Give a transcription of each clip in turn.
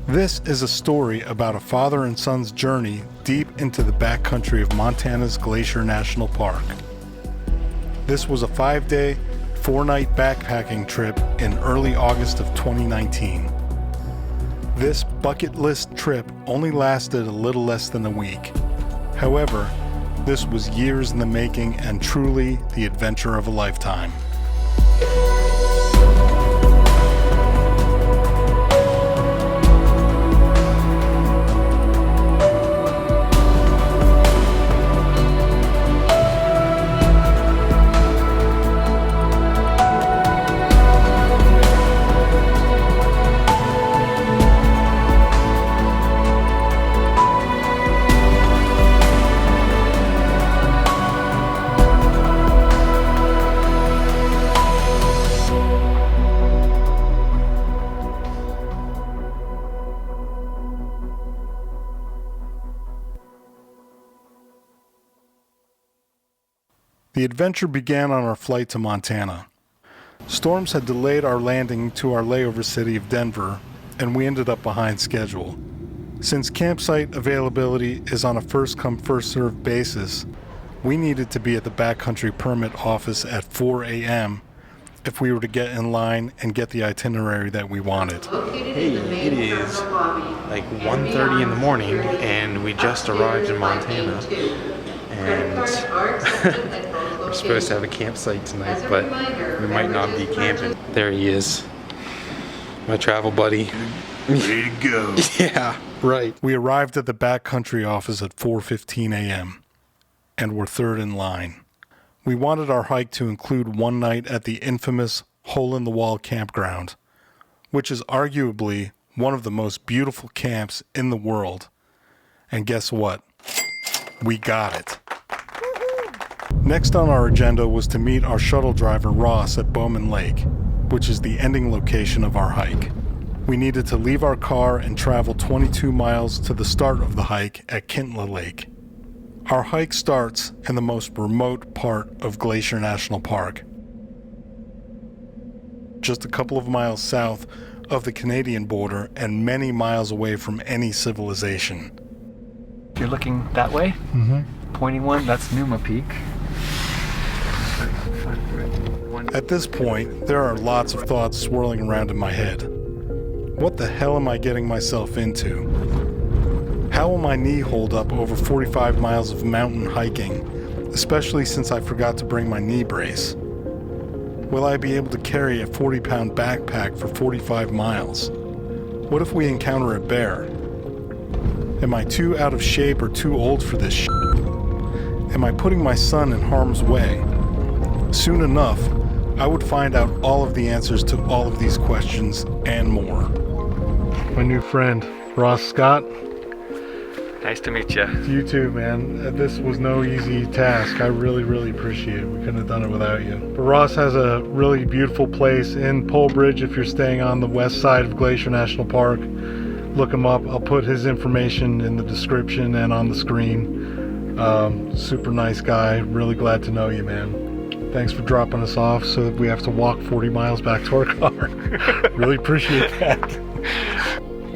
This is a story about a father and son's journey deep into the backcountry of Montana's Glacier National Park. This was a 5-day, 4-night backpacking trip in early August of 2019. This bucket list trip only lasted a little less than a week. However, this was years in the making and truly the adventure of a lifetime. The adventure began on our flight to Montana. Storms had delayed our landing to our layover city of Denver, and we ended up behind schedule. Since campsite availability is on a first-come, first-served basis, we needed to be at the backcountry permit office at 4 a.m. if we were to get in line and get the itinerary that we wanted. Hey, it is like 1:30 in the morning, and we just arrived in Montana. And we're supposed to have a campsite tonight, but we might not be camping. There he is, my travel buddy. Ready to go. Yeah, right. We arrived at the backcountry office at 4:15 a.m. and were third in line. We wanted our hike to include one night at the infamous Hole-in-the-Wall campground, which is arguably one of the most beautiful camps in the world. And guess what? We got it. Next on our agenda was to meet our shuttle driver Ross at Bowman Lake, which is the ending location of our hike. We needed to leave our car and travel 22 miles to the start of the hike at Kintla Lake. Our hike starts in the most remote part of Glacier National Park, just a couple of miles south of the Canadian border and many miles away from any civilization. If you're looking that way, pointing one, that's Numa Peak. At this point, there are lots of thoughts swirling around in my head. What the hell am I getting myself into? How will my knee hold up over 45 miles of mountain hiking, especially since I forgot to bring my knee brace? Will I be able to carry a 40-pound backpack for 45 miles? What if we encounter a bear? Am I too out of shape or too old for this shit? Am I putting my son in harm's way? Soon enough, I would find out all of the answers to all of these questions and more. My new friend, Ross Scott. Nice to meet you. You too, man. This was no easy task. I really appreciate it. We couldn't have done it without you. But Ross has a really beautiful place in Polebridge if you're staying on the west side of Glacier National Park. Look him up. I'll put his information in the description and on the screen. Super nice guy. Really glad to know you, man. Thanks for dropping us off so that we have to walk 40 miles back to our car. Really appreciate that.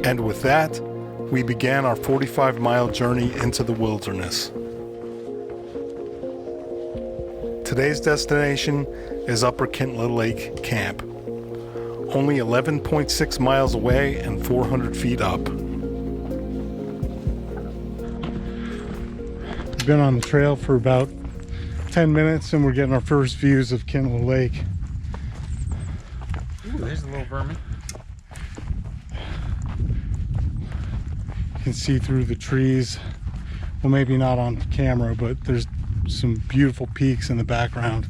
And with that, we began our 45-mile journey into the wilderness. Today's destination is Upper Kintla Lake Camp, only 11.6 miles away and 400 feet up. We've been on the trail for about 10 minutes and we're getting our first views of Kintla Lake. Ooh, there's a little vermin. You can see through the trees. Well, maybe not on camera, but there's some beautiful peaks in the background.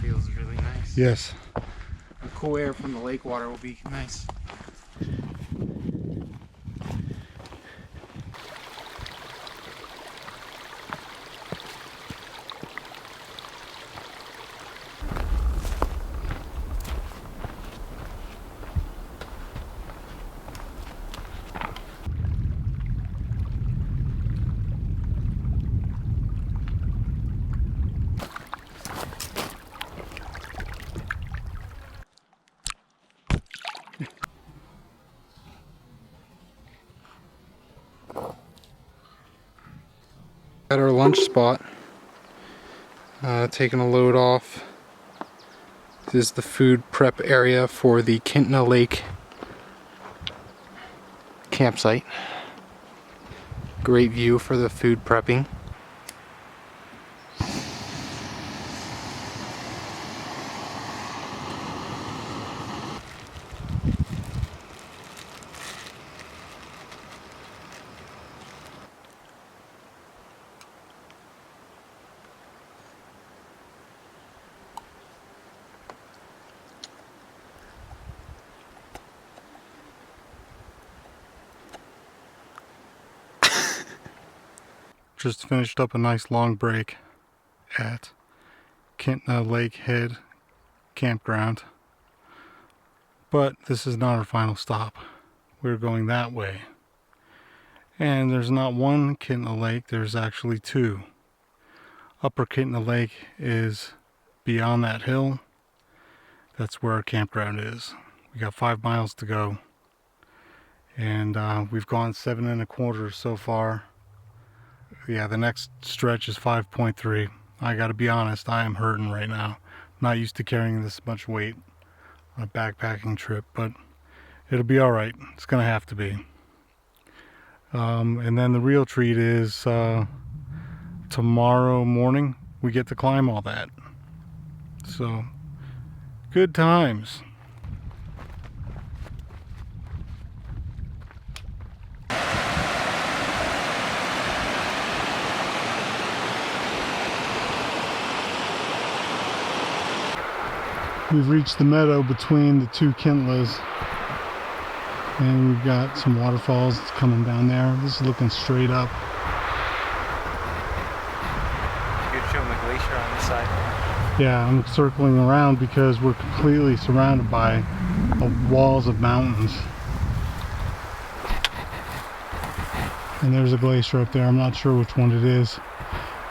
Feels really nice. Yes. The cool air from the lake water will be nice. At our lunch spot, taking a load off. This is the food prep area for the Kintla Lake campsite. Great view for the food prepping. Just finished up a nice long break at Kintla Lake Head Campground. But this is not our final stop. We're going that way. And there's not one Kintla Lake, there's actually two. Upper Kintla Lake is beyond that hill. That's where our campground is. We got 5 miles to go. And we've gone 7.25 so far. Yeah, the next stretch is 5.3. I gotta be honest, I am hurting right now. Not used to carrying this much weight on a backpacking trip, but it'll be alright. It's gonna have to be. And then the real treat is tomorrow morning we get to climb all that. So, good times. We've reached the meadow between the two Kintlas, and we've got some waterfalls coming down there. This is looking straight up. You could show them the glacier on this side. Yeah, I'm circling around because we're completely surrounded by walls of mountains. And there's a glacier up there. I'm not sure which one it is.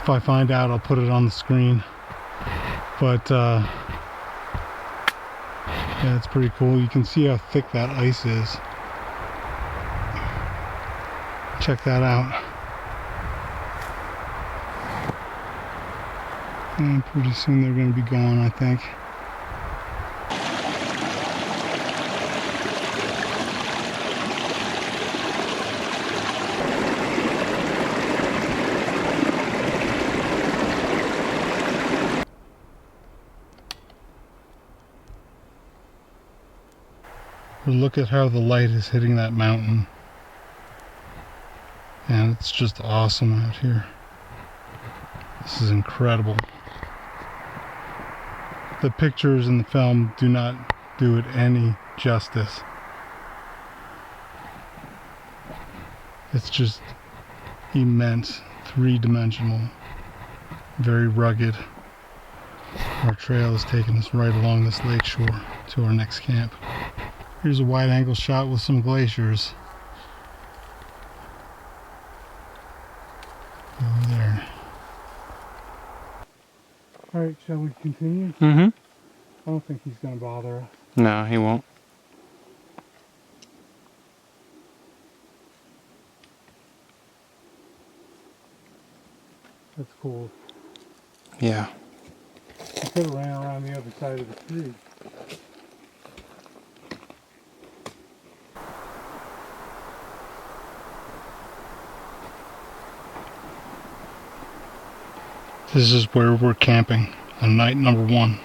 If I find out, I'll put it on the screen. But yeah, it's pretty cool. You can see how thick that ice is. Check that out. And pretty soon they're going to be gone, I think. Look at how the light is hitting that mountain. And it's just awesome out here. This is incredible. The pictures in the film do not do it any justice. It's just immense, three-dimensional, very rugged. Our trail is taking us right along this lake shore to our next camp. Here's a wide-angle shot with some glaciers. Over there. Alright, shall we continue? Mm-hmm. I don't think he's going to bother us. No, he won't. That's cool. Yeah. I could have ran around the other side of the tree. This is where we're camping on night number 1,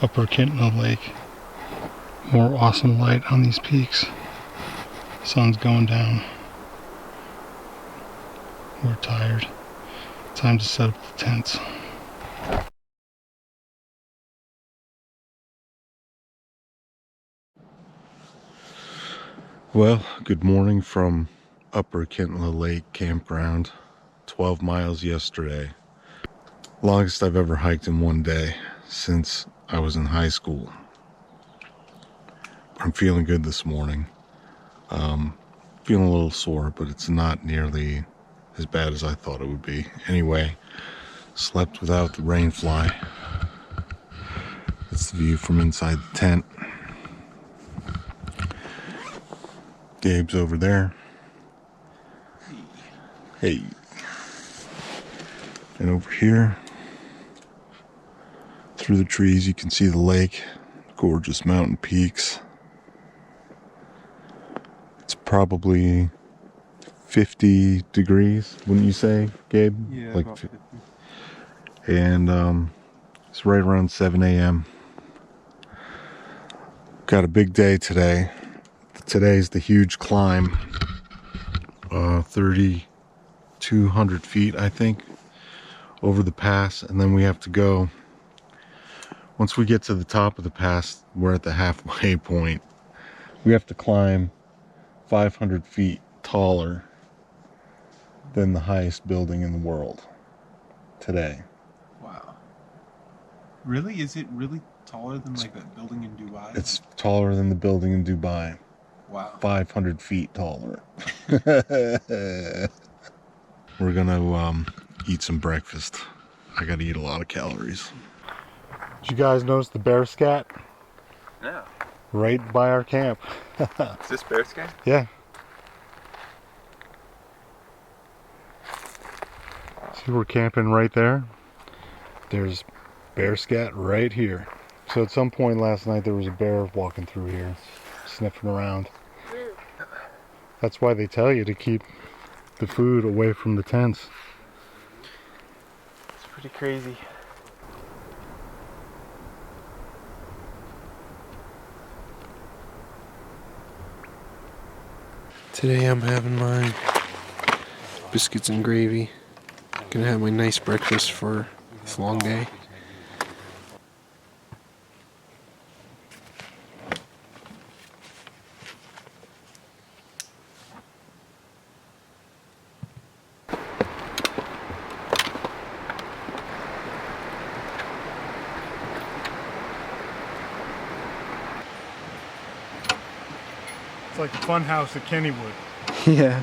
Upper Kintla Lake. More awesome light on these peaks. Sun's going down. We're tired. Time to set up the tents. Well, good morning from Upper Kintla Lake Campground. 12 miles yesterday. Longest I've ever hiked in one day since I was in high school. I'm feeling good this morning. Feeling a little sore, but it's not nearly as bad as I thought it would be. Anyway, slept without the rain fly. That's the view from inside the tent. Gabe's over there. Hey. And over here, through the trees, you can see the lake, gorgeous mountain peaks. It's probably 50 degrees, wouldn't you say, Gabe? Yeah, like, about 50. And it's right around 7 a.m. Got a big day today. Today's the huge climb, 3,200 feet, I think, over the pass, and then we have to go. Once we get to the top of the pass, we're at the halfway point. We have to climb 500 feet taller than the highest building in the world today. Wow. Really? Is it really taller than like that building in Dubai? It's taller than the building in Dubai. Wow. 500 feet taller. We're gonna eat some breakfast. I gotta eat a lot of calories. Did you guys notice the bear scat? No. Right by our camp. Is this bear scat? Yeah. See, we're camping right there. There's bear scat right here. So at some point last night there was a bear walking through here, sniffing around. That's why they tell you to keep the food away from the tents. It's pretty crazy. Today I'm having my biscuits and gravy. Gonna have my nice breakfast for this long day. It's like the fun house at Kennywood. Yeah.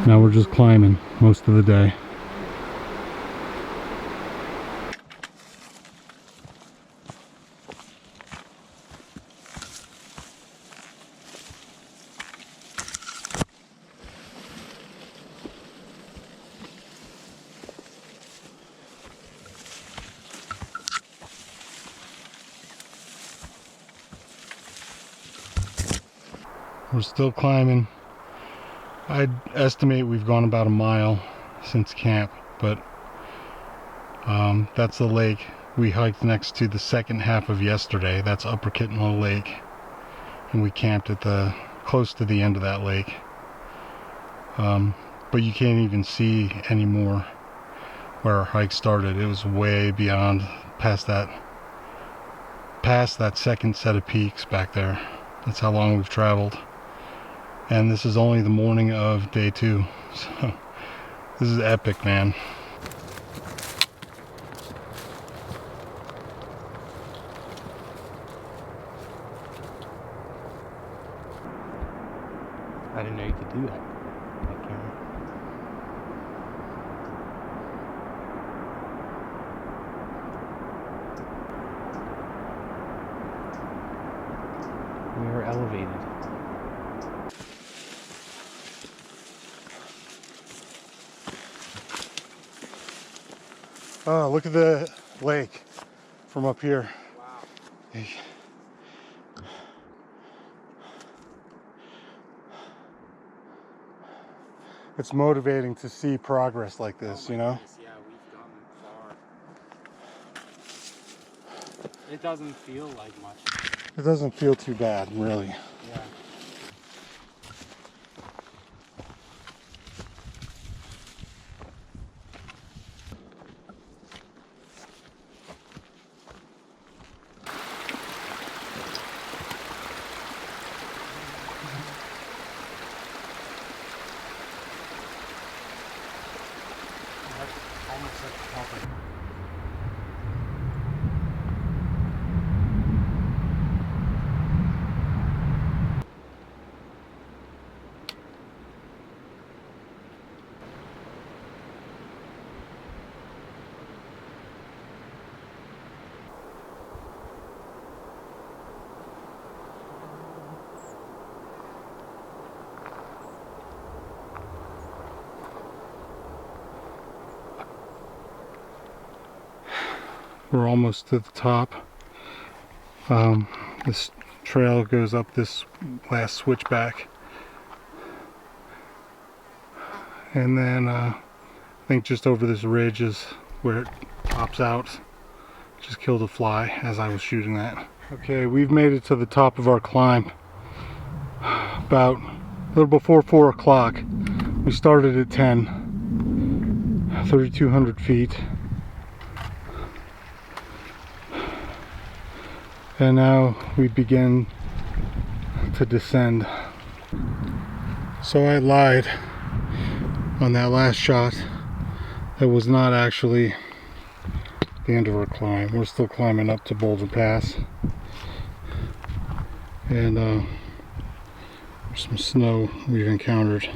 Now we're just climbing most of the day. We're still climbing. I'd estimate we've gone about a mile since camp, but that's the lake we hiked next to the second half of yesterday. That's Upper Kintla Lake, and we camped at the close to the end of that lake. But you can't even see anymore where our hike started. It was way beyond past that second set of peaks back there. That's how long we've traveled. And this is only the morning of day 2. So this is epic, man. I didn't know you could do that. We are elevated. Oh, look at the lake from up here. Wow. It's motivating to see progress like this, you know? Yeah, we've gone far. It doesn't feel like much. It doesn't feel too bad, really. Yeah. Almost like a puppet. We're almost to the top. This trail goes up this last switchback. And then I think just over this ridge is where it pops out. Just killed a fly as I was shooting that. Okay, we've made it to the top of our climb. About a little before 4 o'clock. We started at 10, 3,200 feet. And now we begin to descend. So I lied on that last shot. That was not actually the end of our climb. We're still climbing up to Boulder Pass. And there's some snow we've encountered.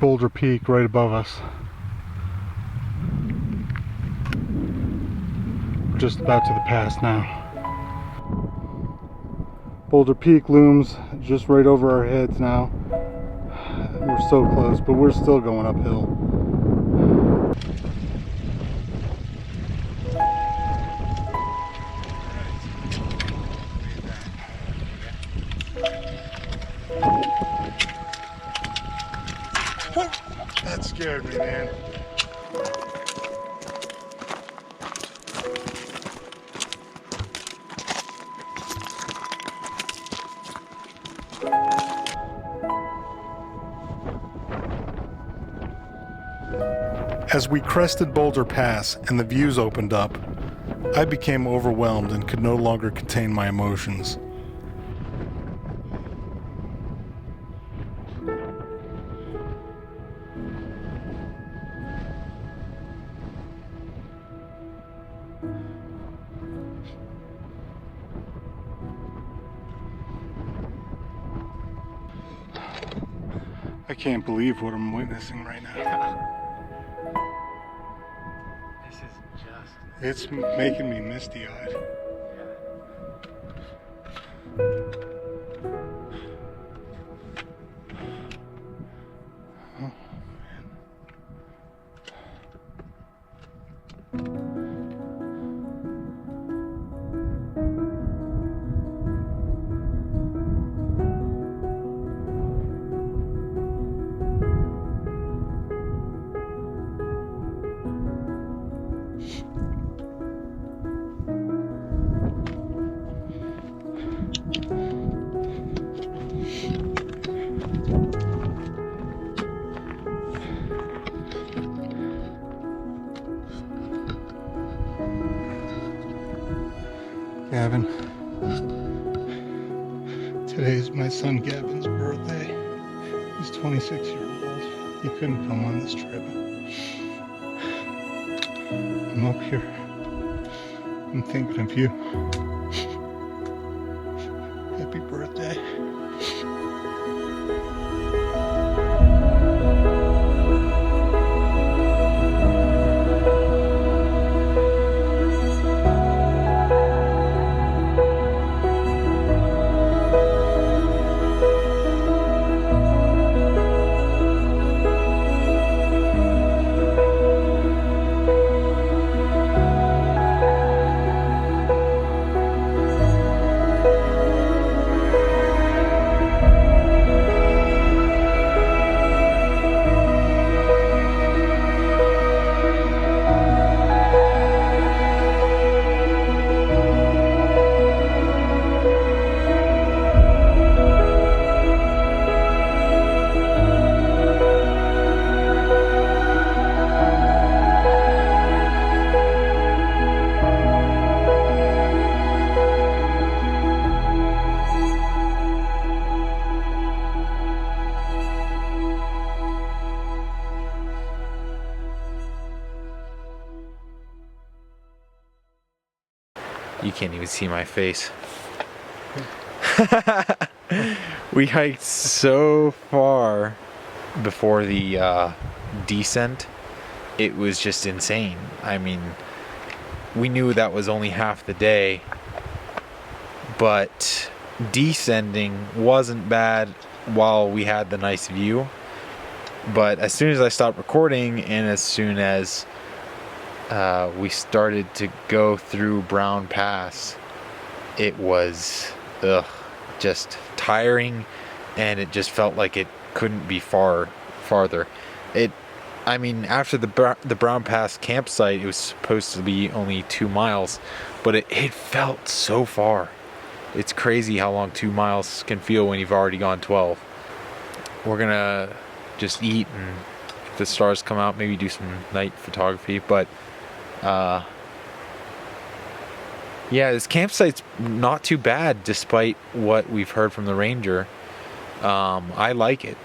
Boulder Peak right above us. We're just about to the pass now. Boulder Peak looms just right over our heads now. We're so close, but we're still going uphill. That scared me, man. As we crested Boulder Pass and the views opened up, I became overwhelmed and could no longer contain my emotions. I can't believe what I'm witnessing right now. This is just... It's making me misty-eyed. Gavin. Today's my son Gavin's birthday. He's 26 years old. He couldn't come on this trip. I'm up here. I'm thinking of you. Happy birthday. You can't even see my face. We hiked so far before the descent. It was just insane. I mean, we knew that was only half the day, but descending wasn't bad while we had the nice view. But as soon as I stopped recording and as soon as we started to go through Brown Pass, it was just tiring, and it just felt like it couldn't be farther. I mean, after the Brown Pass campsite, it was supposed to be only 2 miles, but it felt so far. It's crazy how long 2 miles can feel when you've already gone 12. We're gonna just eat, and if the stars come out, maybe do some night photography. But yeah, this campsite's not too bad despite what we've heard from the ranger. I like it.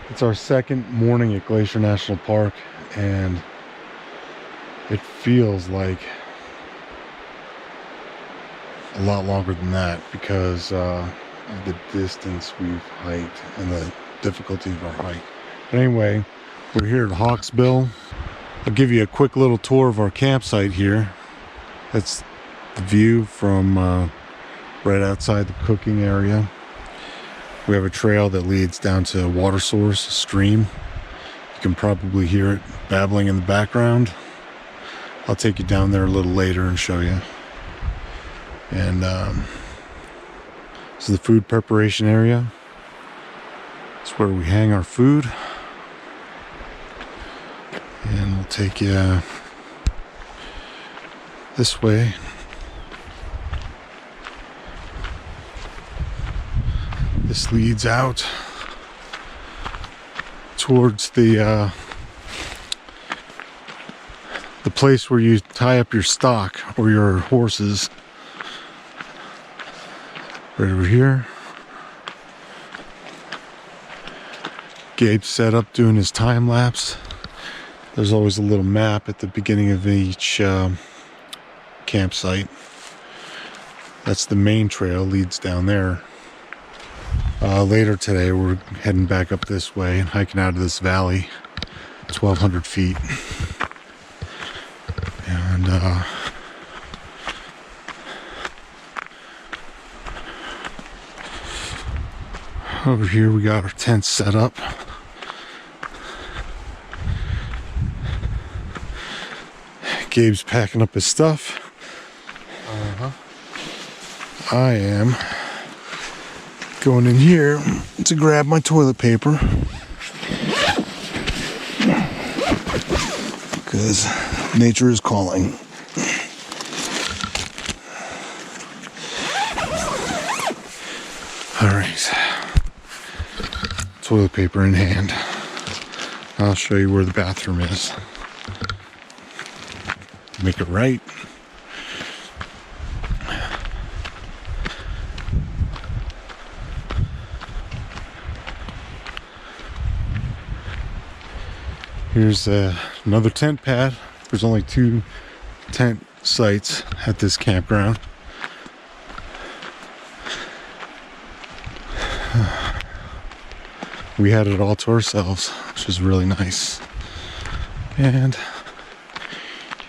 It's our second morning at Glacier National Park, and it feels like a lot longer than that because of the distance we've hiked and the difficulty of our hike. But anyway, we're here at Hawksbill. I'll give you a quick little tour of our campsite here. That's the view from right outside the cooking area. We have a trail that leads down to a water source, a stream. You can probably hear it babbling in the background. I'll take you down there a little later and show you. And this is the food preparation area. It's where we hang our food. And we'll take you this way. This leads out towards the place where you tie up your stock or your horses. Right over here. Gabe set up doing his time lapse. There's always a little map at the beginning of each campsite. That's the main trail, leads down there. Later today, we're heading back up this way and hiking out of this valley, 1,200 feet. And over here, we got our tent set up. Gabe's packing up his stuff. I am going in here to grab my toilet paper because nature is calling. All right, toilet paper in hand. I'll show you where the bathroom is. Make it right. Here's another tent pad. There's only 2 tent sites at this campground. We had it all to ourselves, which is really nice. And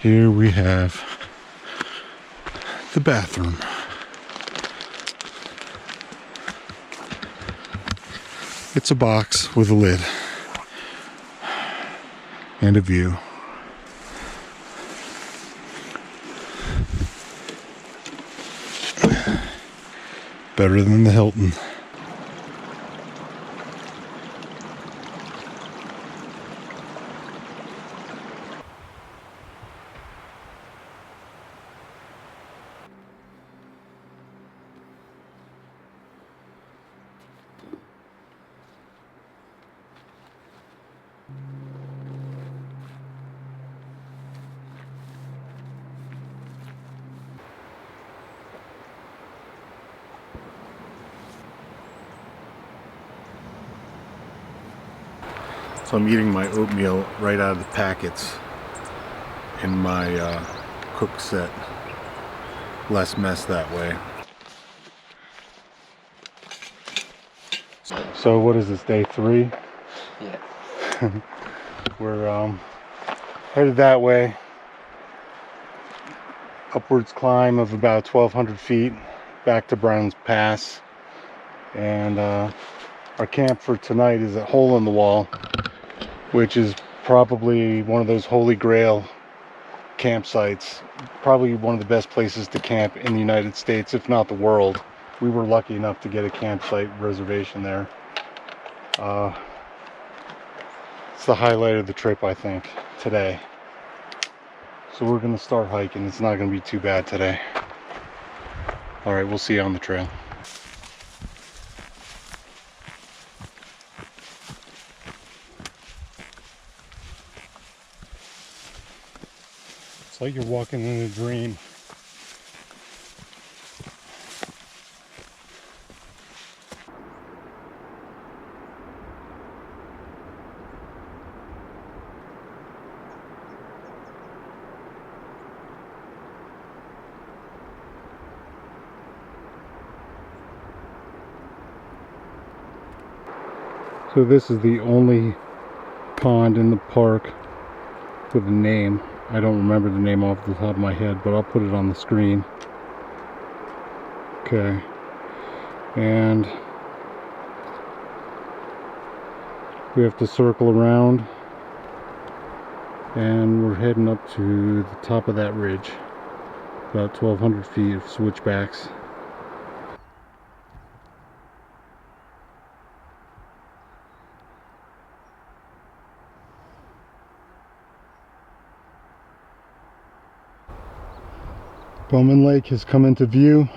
here we have the bathroom. It's a box with a lid and a view. Better than the Hilton. So I'm eating my oatmeal right out of the packets in my cook set. Less mess that way. So what is this, day 3? Yeah. We're headed that way. Upwards climb of about 1,200 feet back to Brown's Pass. And our camp for tonight is at Hole in the Wall, which is probably one of those holy grail campsites. Probably one of the best places to camp in the United States, if not the world. We were lucky enough to get a campsite reservation there. It's the highlight of the trip, I think, today. So we're gonna start hiking. It's not gonna be too bad today. All right, we'll see you on the trail. It's like you're walking in a dream. So this is the only pond in the park with a name. I don't remember the name off the top of my head, but I'll put it on the screen. Okay. And we have to circle around, and we're heading up to the top of that ridge. About 1,200 feet of switchbacks. Bowman Lake has come into view.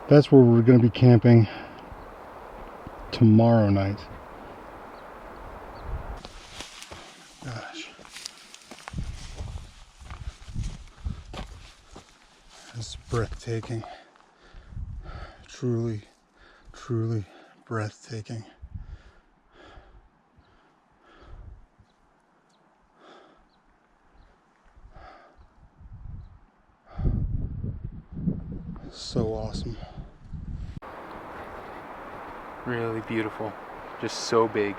That's where we're going to be camping tomorrow night. Gosh. This is breathtaking. Truly, truly breathtaking. So awesome. Really beautiful. Just so big.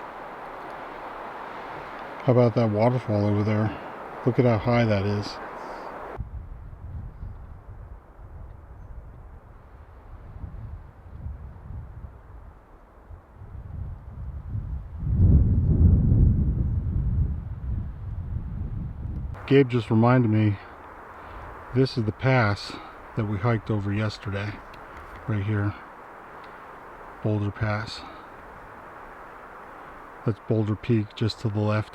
How about that waterfall over there? Look at how high that is. Gabe just reminded me, this is the pass that we hiked over yesterday, right here. Boulder Pass. That's Boulder Peak just to the left.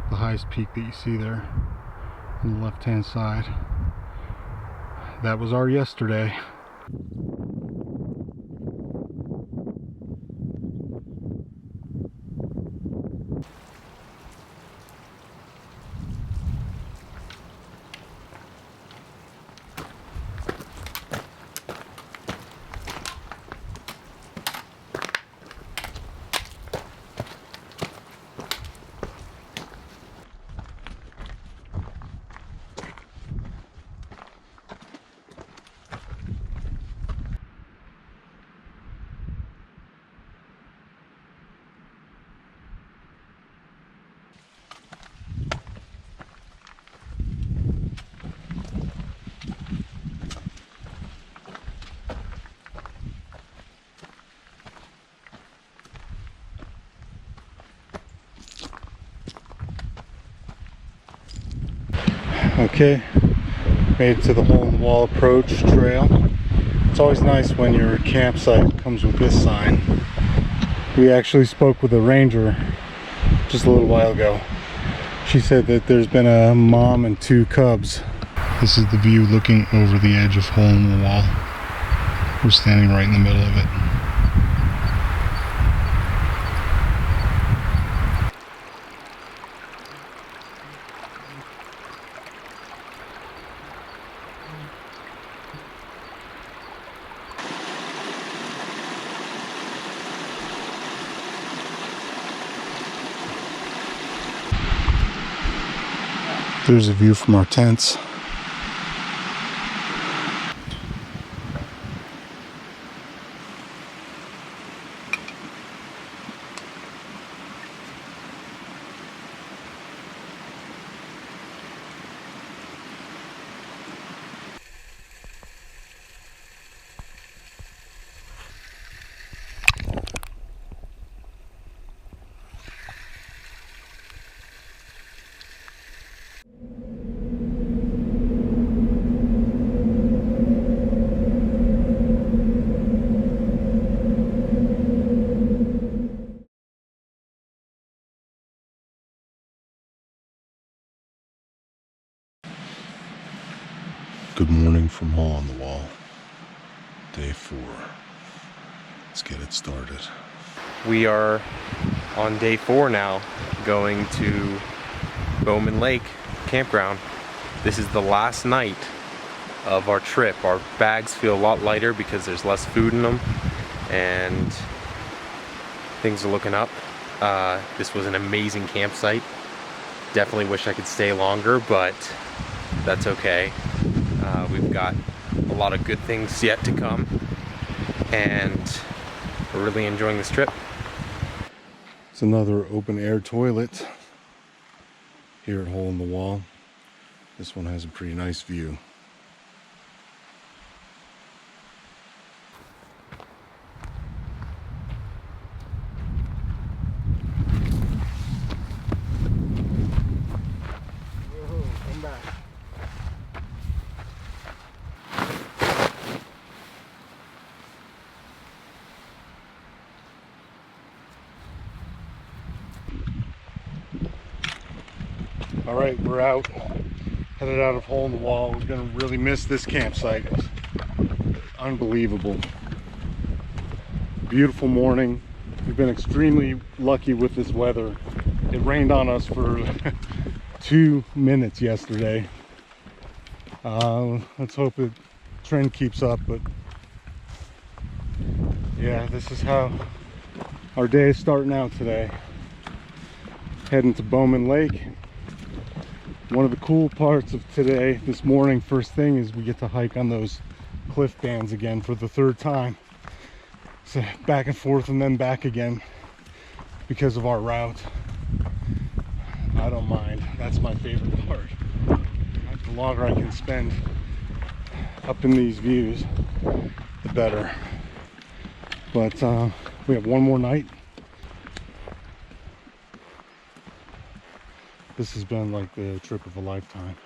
The highest peak that you see there on the left hand side. That was our yesterday. Okay, made it to the Hole in the Wall approach trail. It's always nice when your campsite comes with this sign. We actually spoke with a ranger just a little while ago. She said that there's been a mom and 2 cubs. This is the view looking over the edge of Hole in the Wall. We're standing right in the middle of it. There's a view from our tents. Good morning from Hole on the Wall. Day 4. Let's get it started. We are on day 4 now, going to Bowman Lake campground. This is the last night of our trip. Our bags feel a lot lighter because there's less food in them and things are looking up. This was an amazing campsite. Definitely wish I could stay longer, but that's okay. We've got a lot of good things yet to come, and we're really enjoying this trip. It's another open air toilet here at Hole in the Wall. This one has a pretty nice view. All right, we're out, headed out of Hole in the Wall. We're gonna really miss this campsite. It's unbelievable. Beautiful morning. We've been extremely lucky with this weather. It rained on us for 2 minutes yesterday. Let's hope the trend keeps up, but yeah, this is how our day is starting out today. Heading to Bowman Lake. One of the cool parts of today, this morning, first thing, is we get to hike on those cliff bands again for the 3rd time. So back and forth and then back again because of our route. I don't mind. That's my favorite part. The longer I can spend up in these views, the better. But we have one more night. This has been like the trip of a lifetime.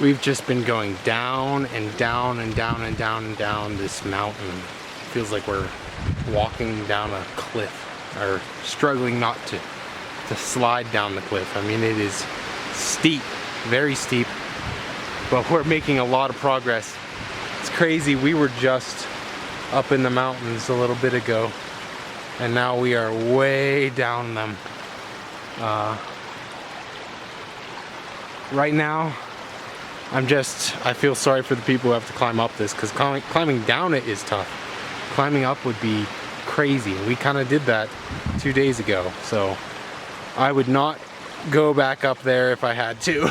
We've just been going down and down and down and down and down this mountain. It feels like we're walking down a cliff, or struggling not to slide down the cliff. I mean, it is steep, very steep, but we're making a lot of progress. It's crazy. We were just up in the mountains a little bit ago, and now we are way down them. Right now, I feel sorry for the people who have to climb up this, because climbing down it is tough. Climbing up would be crazy. We kind of did that 2 days ago, so I would not go back up there if I had to.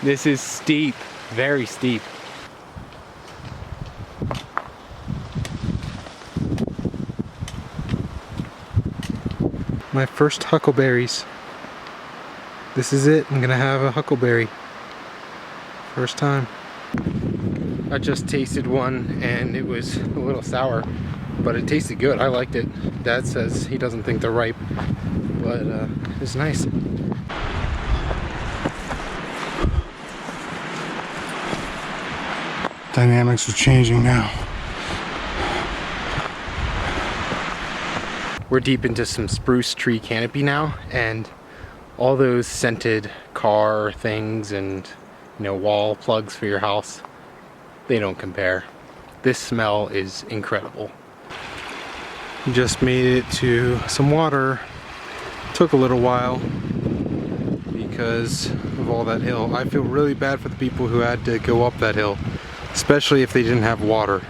This is steep, very steep. My first huckleberries. This is it. I'm gonna have a huckleberry. First time. I just tasted one and it was a little sour. but it tasted good. I liked it. Dad says he doesn't think they're ripe, but it's nice. Dynamics are changing now. We're deep into some spruce tree canopy now, and all those scented car things and, you know, wall plugs for your house, they don't compare. This smell is incredible. Just made it to some water. Took a little while because of all that hill. I feel really bad for the people who had to go up that hill, especially if they didn't have water,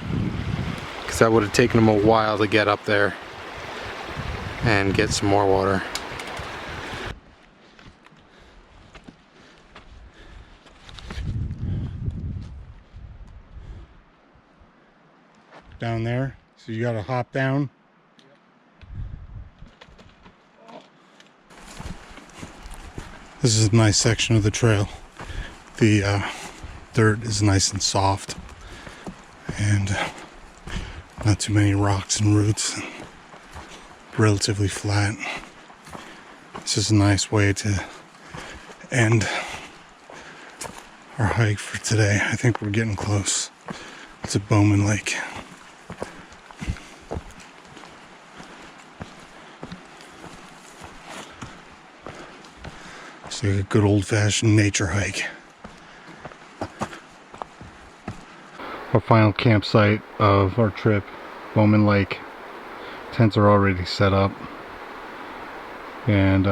because that would have taken them a while to get up there and get some more water. Down there, so you gotta hop down. This is a nice section of the trail. The dirt is nice and soft, and not too many rocks and roots, and relatively flat. This is a nice way to end our hike for today. I think we're getting close to Bowman Lake. So a good old-fashioned nature hike. Our final campsite of our trip, Bowman Lake. Tents are already set up, and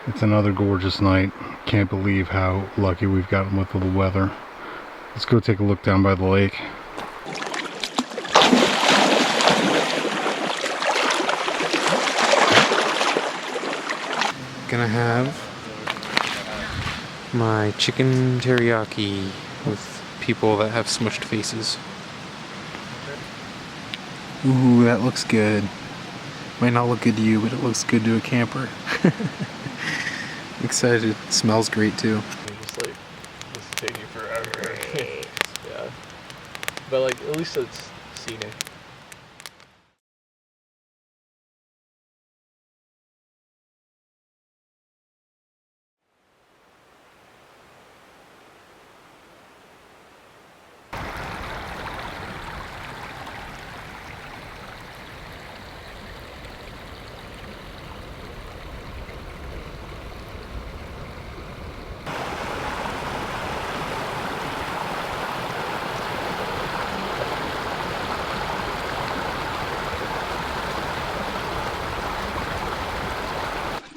it's another gorgeous night. Can't believe how lucky we've gotten with the weather. Let's go take a look down by the lake. Gonna have my chicken teriyaki with people that have smushed faces. Ooh, that looks good. Might not look good to you, but it looks good to a camper. Excited. It smells great too. Just like, this is taking forever. Yeah. But like, at least it's scenic.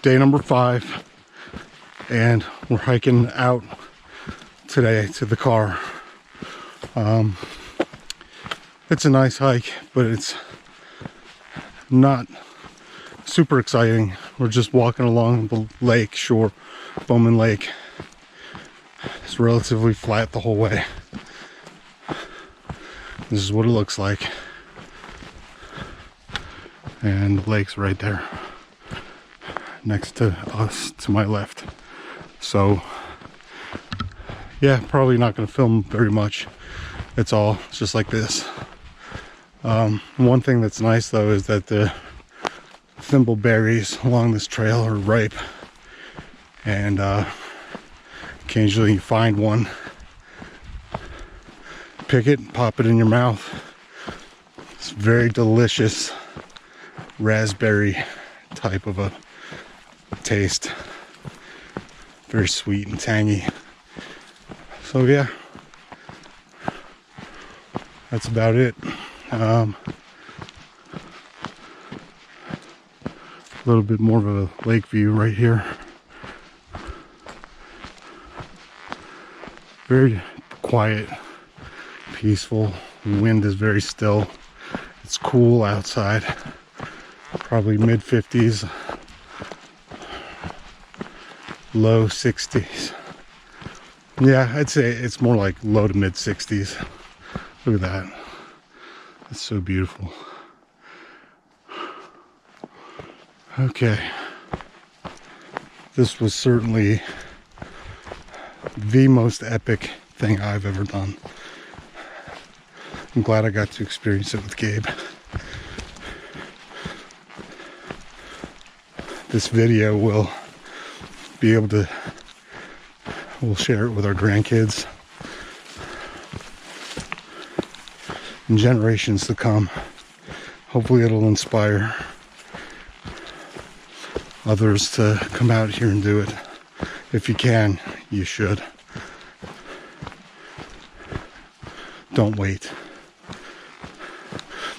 Day number 5, and we're hiking out today to the car. It's a nice hike, but it's not super exciting. We're just walking along the lake shore, Bowman Lake. It's relatively flat the whole way. This is what it looks like, and the lake's right there next to us, to my left. So yeah, probably not going to film very much. It's just like this. One thing that's nice though is that the thimbleberries along this trail are ripe, and occasionally you find one, pick it, pop it in your mouth. It's very delicious raspberry type of a taste, very sweet and tangy. So yeah, that's about it. A little bit more of a lake view right here. Very quiet, peaceful. The wind is very still. It's cool outside, probably mid 50s, low 60s. Yeah, I'd say it's more like low to mid 60s. Look at that. That's so beautiful. Okay. This was certainly the most epic thing I've ever done. I'm glad I got to experience it with Gabe. this video will be able to, we'll share it with our grandkids and generations to come. Hopefully it'll inspire others to come out here and do it. If you can, you should. Don't wait.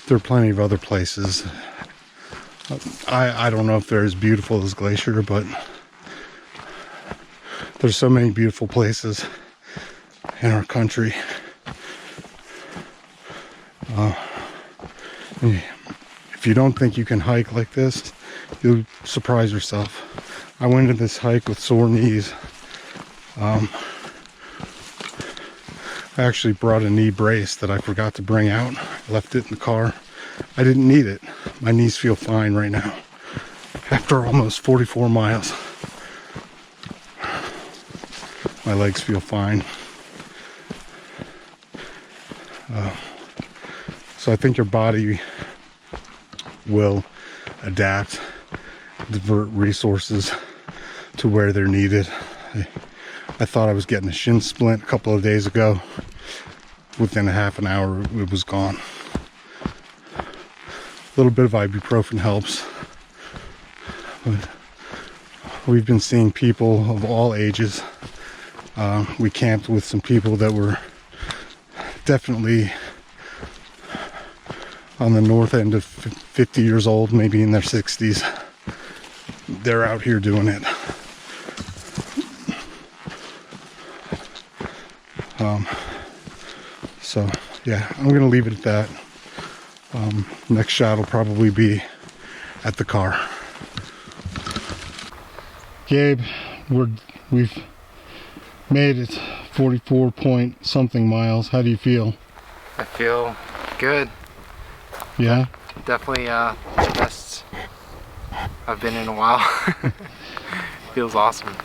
There are plenty of other places. I don't know if they're as beautiful as Glacier, but there's so many beautiful places in our country. If you don't think you can hike like this, you'll surprise yourself. I went into this hike with sore knees. I actually brought a knee brace that I forgot to bring out. I left it in the car. I didn't need it. My knees feel fine right now. After almost 44 miles, my legs feel fine. So I think your body will adapt, divert resources to where they're needed. I thought I was getting a shin splint a couple of days ago. Within a half an hour, it was gone. A little bit of ibuprofen helps. But we've been seeing people of all ages. We camped with some people that were definitely on the north end of 50 years old, maybe in their 60s. They're out here doing it. So yeah, I'm gonna leave it at that. Next shot will probably be at the car. Gabe, we've made it 44 point something miles. How do you feel? I feel good. Yeah? Definitely the best I've been in a while. Feels awesome.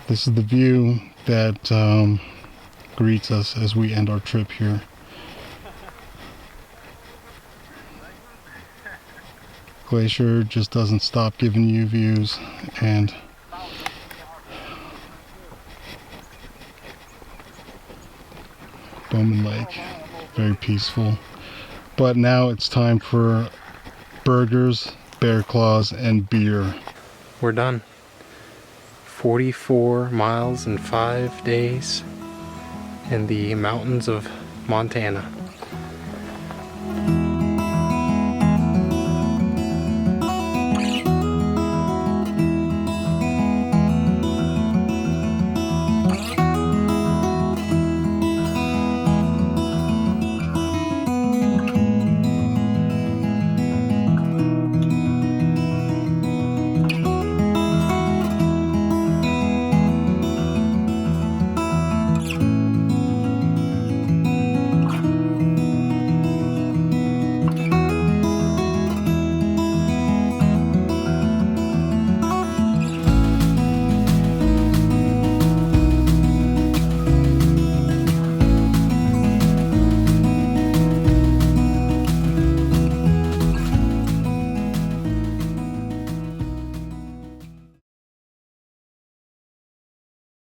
This is the view that greets us as we end our trip here. Glacier just doesn't stop giving you views, and Bowman Lake, very peaceful. But now it's time for burgers, bear claws, and beer. We're done. 44 miles in 5 days in the mountains of Montana.